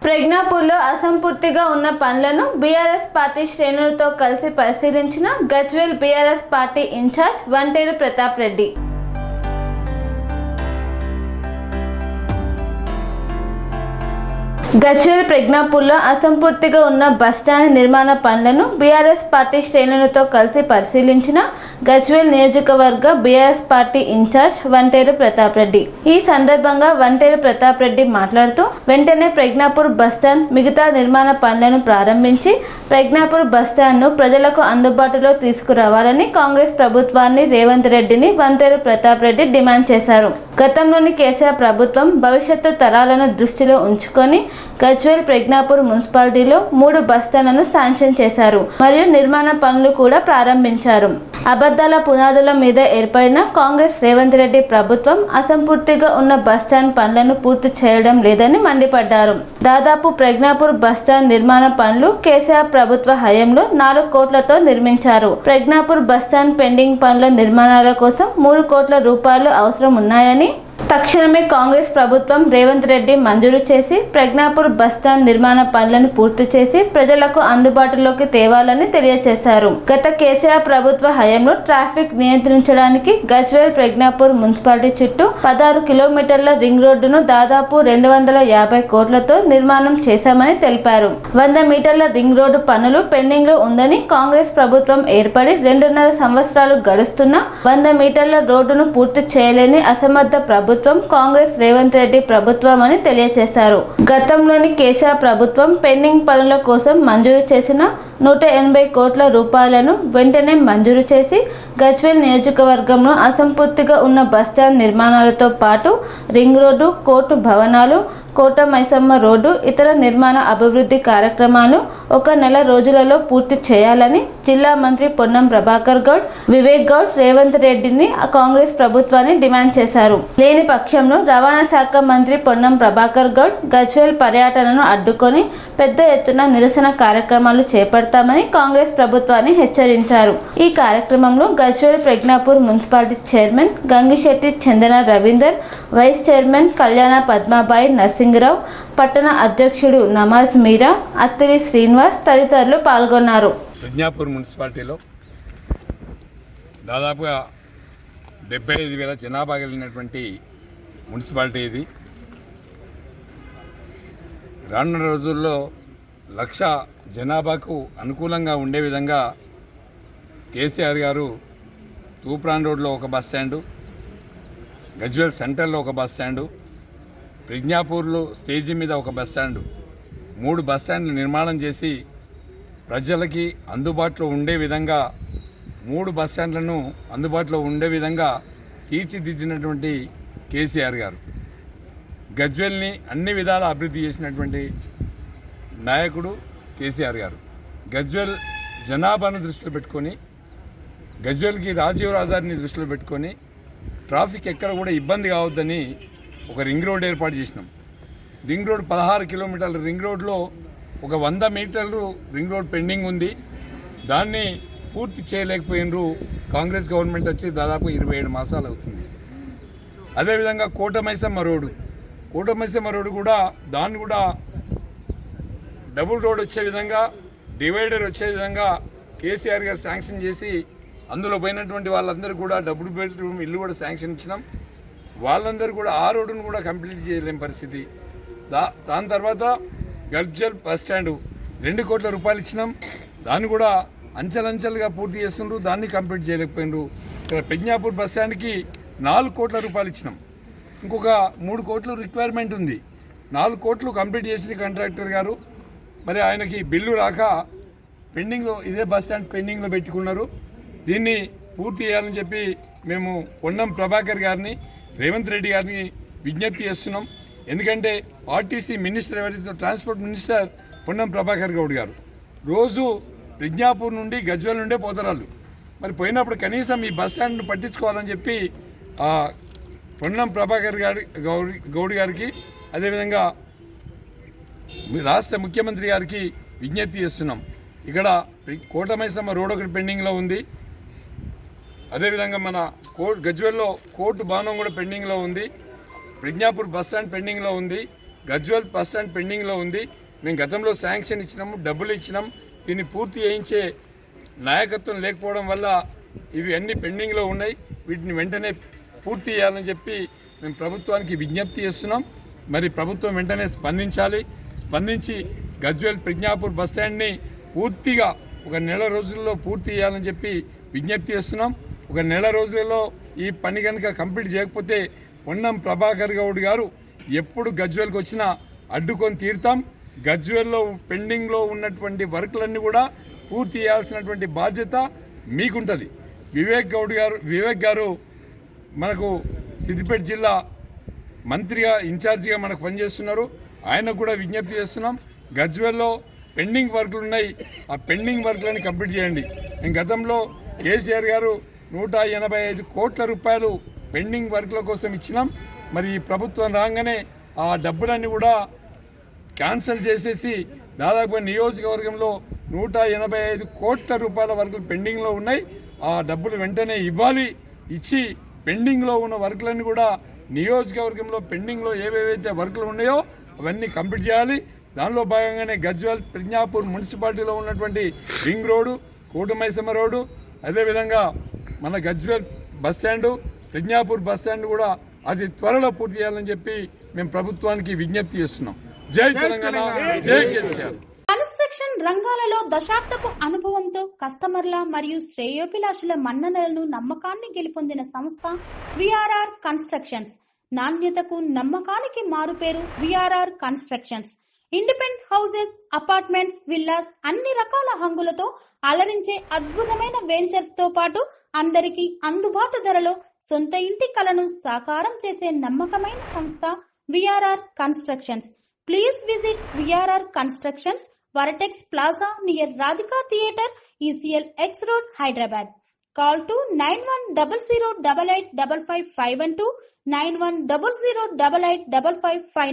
ప్రజ్ఞాపూర్లో అసంపూర్తిగా ఉన్న పనులను బీఆర్ఎస్ పార్టీ శ్రేణులతో కలిసి పరిశీలించిన గజ్వేల్ బీఆర్ఎస్ పార్టీ ఇన్ఛార్జ్ వంటేరు ప్రతాప్ రెడ్డి. గజ్వేల్ ప్రజ్ఞాపూర్లో అసంపూర్తిగా ఉన్న బస్టాండ్ నిర్మాణ పనులను బీఆర్ఎస్ పార్టీ శ్రేణులతో కలిసి పరిశీలించిన గజ్వేల్ నియోజకవర్గ BRS party incharge Vanteru Pratap Reddy. ఈ సందర్భంగా వంటేరు ప్రతాప్ రెడ్డి మాట్లాడుతూ వెంటనే ప్రజ్ఞాపూర్ బస్టాండ్ మిగతా నిర్మాణ పనులను ప్రారంభించి ప్రజ్ఞాపూర్ బస్టాండ్ను ప్రజలకు అందుబాటులో తీసుకురావాలని కాంగ్రెస్ ప్రభుత్వాన్ని రేవంత్ రెడ్డిని వంటేరు ప్రతాప్ రెడ్డి డిమాండ్ చేశారు. గతంలోని కేసీఆర్ ప్రభుత్వం భవిష్యత్తు తరాలను దృష్టిలో ఉంచుకొని గజ్వేల్ ప్రజ్ఞాపూర్ మున్సిపాలిటీలో 3 బస్టాండ్లను శాంక్షన్ చేశారు మరియు నిర్మాణ పనులు కూడా ప్రారంభించారు. అబద్ధాల పునాదుల మీద ఏర్పడిన కాంగ్రెస్ రేవంత్ రెడ్డి ప్రభుత్వం అసంపూర్తిగా ఉన్న బస్టాండ్ పనులను పూర్తి చేయడం లేదని మండిపడ్డారు. దాదాపు ప్రజ్ఞాపూర్ బస్టాండ్ నిర్మాణ పనులు కేసీఆర్ ప్రభుత్వ హయాంలో 4 కోట్లతో నిర్మించారు. ప్రజ్ఞాపూర్ బస్టాండ్ పెండింగ్ పనుల నిర్మాణాల కోసం 3 కోట్ల రూపాయలు అవసరం ఉన్నాయని, తక్షణమే కాంగ్రెస్ ప్రభుత్వం రేవంత్ రెడ్డి మంజూరు చేసి ప్రజ్ఞాపూర్ బస్టాండ్ నిర్మాణ పనులను పూర్తి చేసి ప్రజలకు అందుబాటులోకి తేవాలని తెలియజేశారు. గత కేసీఆర్ ప్రభుత్వ హయాంలో ట్రాఫిక్ నియంత్రించడానికి గజ్వేల్ ప్రజ్ఞాపూర్ మున్సిపాలిటీ చుట్టూ 16 కిలోమీటర్ల రింగ్ రోడ్డును దాదాపు 250 కోట్లతో నిర్మాణం చేశామని తెలిపారు. 100 మీటర్ల రింగ్ రోడ్డు పనులు పెండింగ్ లో ఉందని, కాంగ్రెస్ ప్రభుత్వం ఏర్పడి 2.5 సంవత్సరాలు గడుస్తున్నా 100 మీటర్ల రోడ్డును పూర్తి చేయలేని అసమర్థ ప్రభుత్వం కాంగ్రెస్ రేవంత్ రెడ్డి ప్రభుత్వం అని తెలియజేశారు. గతంలోని కేసీఆర్ ప్రభుత్వం పెండింగ్ పనుల కోసం మంజూరు చేసిన 180 కోట్ల రూపాయలను వెంటనే మంజూరు చేసి గజ్వేల్ నియోజకవర్గంలో అసంపూర్తిగా ఉన్న బస్టాండ్ నిర్మాణాలతో పాటు రింగ్ రోడ్డు, కోర్టు భవనాలు, కోట మైసమ్మ రోడ్డు, ఇతర నిర్మాణ అభివృద్ధి కార్యక్రమాలు 1 నెల రోజులలో పూర్తి చేయాలని జిల్లా మంత్రి పొన్నం ప్రభాకర్ గౌడ్, వివేక్ గౌడ్ రేవంత్ రెడ్డిని కాంగ్రెస్ ప్రభుత్వాన్ని డిమాండ్ చేశారు. లేని పక్షంలో రవాణా శాఖ మంత్రి పొన్నం ప్రభాకర్ గౌడ్ గజ్వేల్ పర్యటనను అడ్డుకొని పెద్ద ఎత్తున నిరసన కార్యక్రమాలు చేపడతామని కాంగ్రెస్ ప్రభుత్వాన్ని హెచ్చరించారు. ఈ కార్యక్రమంలో గజ్వేల్ ప్రజ్ఞాపూర్ మున్సిపాలిటీ చైర్మన్ గంగిశెట్టి చందన రవీందర్, వైస్ చైర్మన్ కళ్యాణ పద్మాబాయి నరసింగరావు, పట్టణ అధ్యక్షుడు నమాజ్ మీరా, అత్తిరి శ్రీనివాస్ తదితరులు పాల్గొన్నారు. ప్రజ్ఞాపూర్ మున్సిపాలిటీలో దాదాపుగా 75,000 జనాభా కలిగినటువంటి మున్సిపాలిటీ ఇది. రానున్న రోజుల్లో 1,00,000 జనాభాకు అనుకూలంగా ఉండే విధంగా కేసీఆర్ గారు తూప్రాన్ రోడ్లో ఒక బస్ స్టాండు, గజ్వేల్ సెంటర్లో ఒక బస్ స్టాండు, ప్రజ్ఞాపూర్లో స్టేజీ మీద ఒక బస్ స్టాండు, 3 బస్ స్టాండ్లు నిర్మాణం చేసి ప్రజలకి అందుబాటులో ఉండే విధంగా 3 బస్ స్టాండ్లను అందుబాటులో ఉండే విధంగా తీర్చిదిద్దినటువంటి కేసీఆర్ గారు, గజ్వేల్ని అన్ని విధాల అభివృద్ధి చేసినటువంటి నాయకుడు కేసీఆర్ గారు. గజ్వేల్ జనాభాను దృష్టిలో పెట్టుకొని, గజ్వేల్కి రాజీవ్ రహదారిని దృష్టిలో పెట్టుకొని ట్రాఫిక్ ఎక్కడ కూడా ఇబ్బంది కావద్దని ఒక రింగ్ రోడ్ ఏర్పాటు చేసినాం. రింగ్ రోడ్ 16 కిలోమీటర్ల రింగ్ రోడ్లో ఒక 100 మీటర్లు రింగ్ రోడ్ పెండింగ్ ఉంది. దాన్ని పూర్తి చేయలేకపోయినరు. కాంగ్రెస్ గవర్నమెంట్ వచ్చి దాదాపు 27 మాసాలు అవుతుంది. అదేవిధంగా కోట మైసమ్మ రోడ్డు కూడా దాన్ని కూడా డబుల్ రోడ్ వచ్చే విధంగా, డివైడర్ వచ్చే విధంగా కేసీఆర్ గారు శాంక్షన్ చేసి అందులో పోయినటువంటి వాళ్ళందరూ కూడా డబుల్ బెడ్రూమ్ ఇల్లు కూడా శాంక్షన్ ఇచ్చినాం. వాళ్ళందరూ కూడా ఆ రోడ్డును కూడా కంప్లీట్ చేయలేని పరిస్థితి. దాని తర్వాత గజ్వేల్ బస్ స్టాండు 2 కోట్ల రూపాయలు ఇచ్చినాం. దాన్ని కూడా అంచెలంచెలుగా పూర్తి చేస్తుండ్రు, దాన్ని కంప్లీట్ చేయలేకపోయినరు. ఇక్కడ ప్రజ్ఞాపూర్ బస్ స్టాండ్కి 4 కోట్ల రూపాయలు ఇచ్చినాం. ఇంకొక 3 కోట్లు రిక్వైర్మెంట్ ఉంది. 4 కోట్లు కంప్లీట్ చేసిన కాంట్రాక్టర్ గారు మరి ఆయనకి బిల్లు రాక పెండింగ్లో, ఇదే బస్ స్టాండ్ పెండింగ్లో పెట్టుకున్నారు. దీన్ని పూర్తి చేయాలని చెప్పి మేము పొన్నం ప్రభాకర్ గారిని, రేవంత్ రెడ్డి గారిని విజ్ఞప్తి చేస్తున్నాం. ఎందుకంటే ఆర్టీసీ మినిస్టర్ ఎవరైతే ట్రాన్స్పోర్ట్ మినిస్టర్ పొన్నం ప్రభాకర్ గౌడ్ గారు రోజు ప్రజ్ఞాపూర్ నుండి గజ్వేల్ నుండే పోతారు. మరి పోయినప్పుడు కనీసం ఈ బస్ స్టాండ్ను పట్టించుకోవాలని చెప్పి పొన్నం ప్రభాకర్ గౌడ్ గారికి, అదేవిధంగా రాష్ట్ర ముఖ్యమంత్రి గారికి విజ్ఞప్తి చేస్తున్నాం. ఇక్కడ కోట మైసమ్మ రోడ్ ఒకటి పెండింగ్లో ఉంది. అదేవిధంగా మన గజ్వేల్లో కోర్టు భవనం కూడా పెండింగ్లో ఉంది. ప్రజ్ఞాపూర్ బస్ స్టాండ్ పెండింగ్లో ఉంది. గజ్వేల్ బస్ స్టాండ్ పెండింగ్లో ఉంది. మేము గతంలో శాంక్షన్ ఇచ్చినాము, డబ్బులు ఇచ్చినాం. దీన్ని పూర్తి చేయించే నాయకత్వం లేకపోవడం వల్ల ఇవి అన్ని పెండింగ్లో ఉన్నాయి. వీటిని వెంటనే పూర్తి చేయాలని చెప్పి మేము ప్రభుత్వానికి విజ్ఞప్తి చేస్తున్నాం. మరి ప్రభుత్వం వెంటనే స్పందించి గజ్వేల్ ప్రజ్ఞాపూర్ బస్ స్టాండ్ని పూర్తిగా ఒక నెల రోజుల్లో పూర్తి చేయాలని చెప్పి విజ్ఞప్తి చేస్తున్నాం. ఒక నెల రోజులలో ఈ పని కనుక కంప్లీట్ చేయకపోతే పొన్నం ప్రభాకర్ గౌడ్ గారు ఎప్పుడు గజ్వేల్కి వచ్చినా అడ్డుకొని తీరుతాం. గజ్వేల్లో పెండింగ్లో ఉన్నటువంటి వర్క్లన్నీ కూడా పూర్తి చేయాల్సినటువంటి బాధ్యత మీకుంటుంది. వివేక్ గారు మనకు సిద్దిపేట జిల్లా మంత్రిగా ఇన్ఛార్జిగా మనకు పనిచేస్తున్నారు. ఆయనకు కూడా విజ్ఞప్తి చేస్తున్నాం. గజ్వేల్లో పెండింగ్ వర్క్లు ఉన్నాయి, ఆ పెండింగ్ వర్క్లని కంప్లీట్ చేయండి. మేము గతంలో కేసీఆర్ గారు 185 కోట్ల రూపాయలు పెండింగ్ వర్క్ల కోసం ఇచ్చినాం. మరి ఈ ప్రభుత్వం రాగానే ఆ డబ్బులన్నీ కూడా క్యాన్సిల్ చేసేసి దాదాపుగా నియోజకవర్గంలో 185 కోట్ల రూపాయల వర్కులు పెండింగ్లో ఉన్నాయి. ఆ డబ్బులు వెంటనే ఇచ్చి పెండింగ్లో ఉన్న వర్కులన్నీ కూడా నియోజకవర్గంలో పెండింగ్లో ఏవేవైతే వర్కులు ఉన్నాయో అవన్నీ కంప్లీట్ చేయాలి. దానిలో భాగంగానే గజ్వేల్ ప్రజ్ఞాపూర్ మున్సిపాలిటీలో ఉన్నటువంటి రింగ్ రోడ్డు, కోటమైసమ్మ రోడ్డు, అదేవిధంగా మన Gajwel bus stand, Pragnapur bus stand కూడా అతి త్వరలో పూర్తి చేయాలని చెప్పి మేము ప్రభుత్వానికి విజ్ఞప్తి చేస్తున్నాం. జై తెలంగాణ, జై కేసీఆర్. కన్స్ట్రక్షన్ రంగాలలో దశాబ్దపు అనుభవంతో కస్టమర్ల మరియు శ్రేయోభిలాషుల మన్ననలను నమ్మకాన్ని గెలుపొందిన సంస్థ విఆర్ఆర్ కన్స్ట్రక్షన్స్. నాణ్యతకు నమ్మకానికి మారుపేరు VRR constructions. Independent houses, apartments, villas అన్ని రకాల హంగులతో అలరించే అద్భుతమైన వెంచర్స్ తో పాటు అందరికీ అందుబాటు ధరలో సొంత ఇంటి కలను సాకారం చేసే నమ్మకమైన సంస్థ VRR constructions. Please visit VRR Constructions, Varatex Plaza near Radhika Theatre, ECL X Road, Hyderabad. Call to 9100885551 9100885559.